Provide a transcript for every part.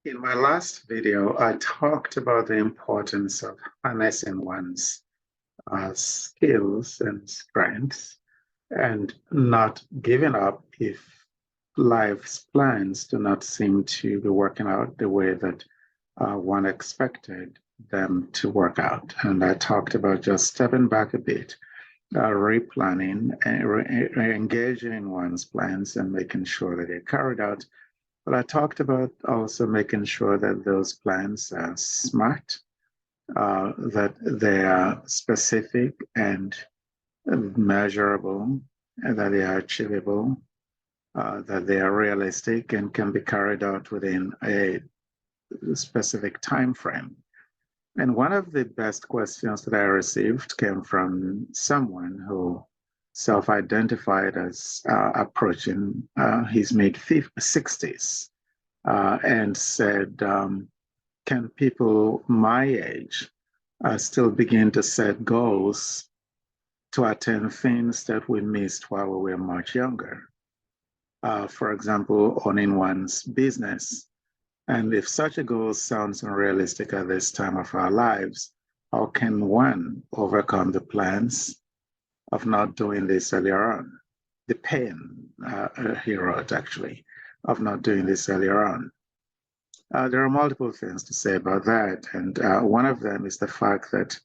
In my last video, I talked about the importance of harnessing one's skills and strengths and not giving up if life's plans do not seem to be working out the way that one expected them to work out. And I talked about just stepping back a bit, replanning, and engaging in one's plans and making sure that they're carried out. But I talked about also making sure that those plans are smart, that they are specific and measurable, and that they are achievable, that they are realistic and can be carried out within a specific time frame. And one of the best questions that I received came from someone who self-identified as approaching his mid-60s and said, can people my age still begin to set goals to attain things that we missed while we were much younger? For example, owning one's business. And if such a goal sounds unrealistic at this time of our lives, how can one overcome the plans of not doing this earlier on? The pain, he wrote actually, of not doing this earlier on. There are multiple things to say about that. And one of them is the fact that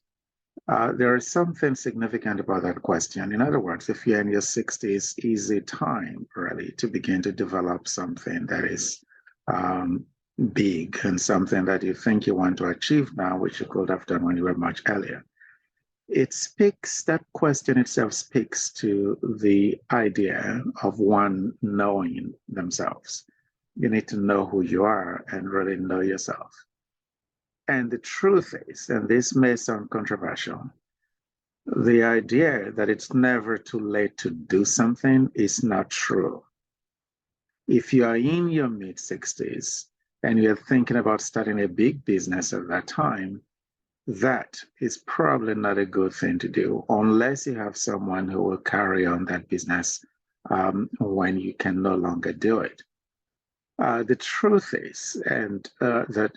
there is something significant about that question. In other words, if you're in your 60s, easy time really to begin to develop something that is big and something that you think you want to achieve now, which you could have done when you were much earlier. That question itself speaks to the idea of one knowing themselves. You need to know who you are and really know yourself. And the truth is, and this may sound controversial, the idea that it's never too late to do something is not true. If you are in your mid-60s and you're thinking about starting a big business at that time, that is probably not a good thing to do unless you have someone who will carry on that business when you can no longer do it. The truth is, and that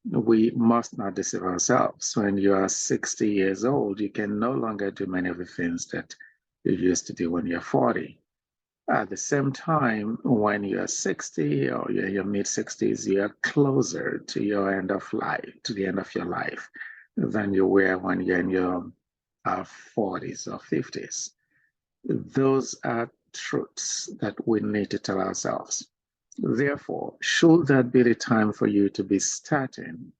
we must not deceive ourselves. When you are 60 years old, you can no longer do many of the things that you used to do when you're 40. At the same time, when you're 60 or you're in your mid-60s, you're closer to your end of life, to the end of your life, than you were when you're in your 40s or 50s. Those are truths that we need to tell ourselves. Therefore, should that be the time for you to be starting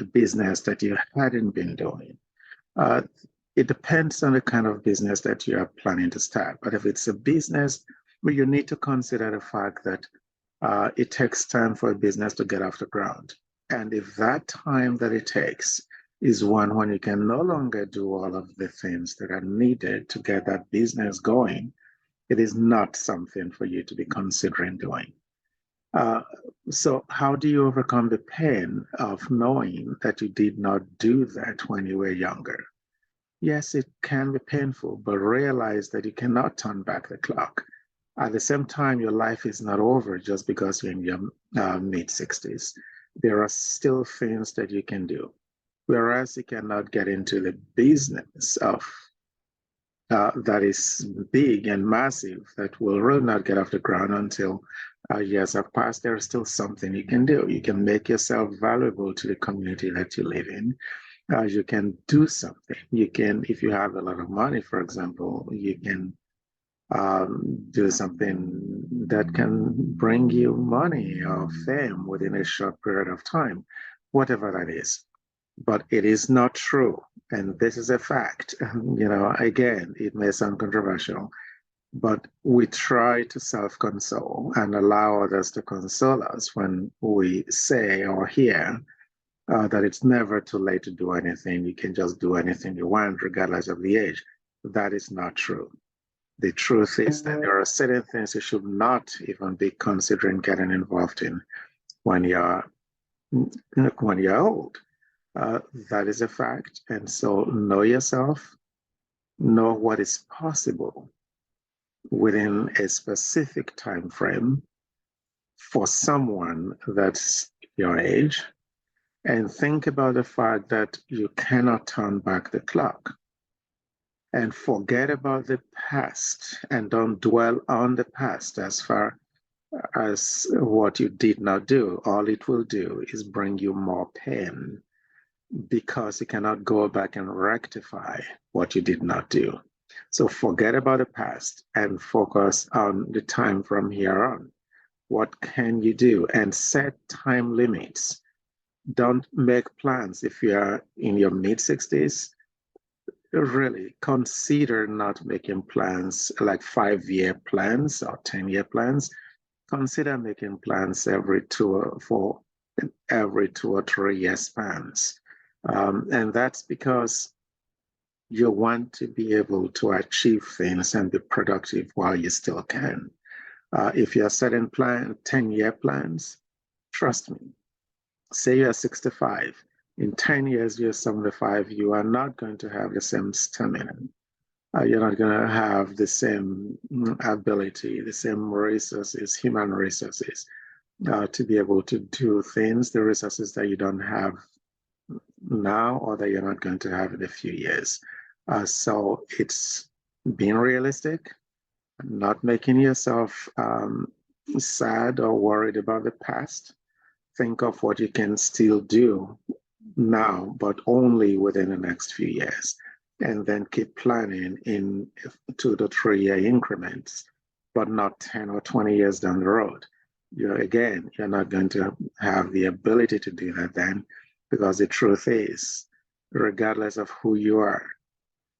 a business that you hadn't been doing? It depends on the kind of business that you are planning to start. But if it's a business where you need to consider the fact that it takes time for a business to get off the ground. And if that time that it takes is one when you can no longer do all of the things that are needed to get that business going, it is not something for you to be considering doing. So how do you overcome the pain of knowing that you did not do that when you were younger? Yes, it can be painful, but realize that you cannot turn back the clock. At the same time, your life is not over just because you're in your mid-60s. There are still things that you can do. Whereas you cannot get into the business of that is big and massive that will really not get off the ground until years have passed, there is still something you can do. You can make yourself valuable to the community that you live in. You can do something. You can, if you have a lot of money, for example, you can do something that can bring you money or fame within a short period of time, whatever that is. But it is not true. And this is a fact. Again, it may sound controversial, but we try to self-console and allow others to console us when we say or hear that it's never too late to do anything. You can just do anything you want, regardless of the age. That is not true. The truth is that there are certain things you should not even be considering getting involved in when you're old. That is a fact. And so know yourself, know what is possible within a specific time frame for someone that's your age, and think about the fact that you cannot turn back the clock. And forget about the past and don't dwell on the past as far as what you did not do. All it will do is bring you more pain because you cannot go back and rectify what you did not do. So forget about the past and focus on the time from here on. What can you do? And set time limits. Don't make plans if you are in your mid-60s. Really consider not making plans like 5-year plans or 10-year plans. Consider making plans every 2 or 3 year spans. And that's because you want to be able to achieve things and be productive while you still can. If you're setting 10-year plans, trust me, say you're 65, in 10 years, you're 75, you are not going to have the same stamina. You're not going to have the same ability, the same resources, human resources, to be able to do things, the resources that you don't have now or that you're not going to have in a few years. So it's being realistic, not making yourself sad or worried about the past. Think of what you can still do now, but only within the next few years. And then keep planning in 2 to 3 year increments, but not 10 or 20 years down the road. You're not going to have the ability to do that then, because the truth is, regardless of who you are,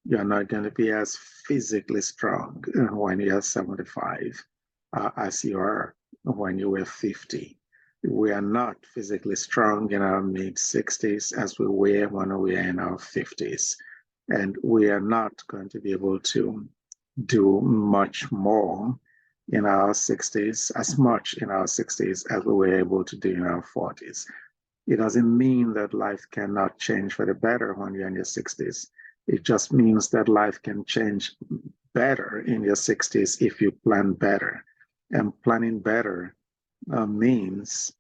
you're not going to be as physically strong when you're 75 as you are when you were 50. We are not physically strong in our mid-60s as we were when we are in our 50s. And we are not going to be able to do much more in our 60s, as much in our 60s as we were able to do in our 40s. It doesn't mean that life cannot change for the better when you're in your 60s. It just means that life can change better in your 60s if you plan better. And planning better means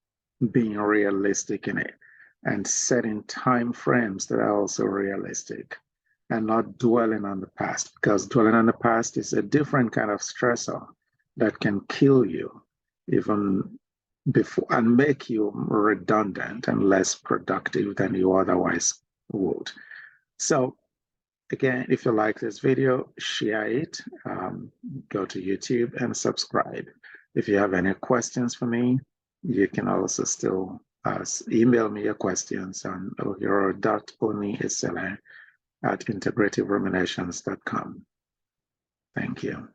being realistic in it and setting time frames that are also realistic and not dwelling on the past, because dwelling on the past is a different kind of stressor that can kill you even before and make you redundant and less productive than you otherwise would. So again, if you like this video, share it, go to YouTube and subscribe. If you have any questions for me, you can also still email me your questions on ohiro.oni-eseleh@integrativeruminations.com. Thank you.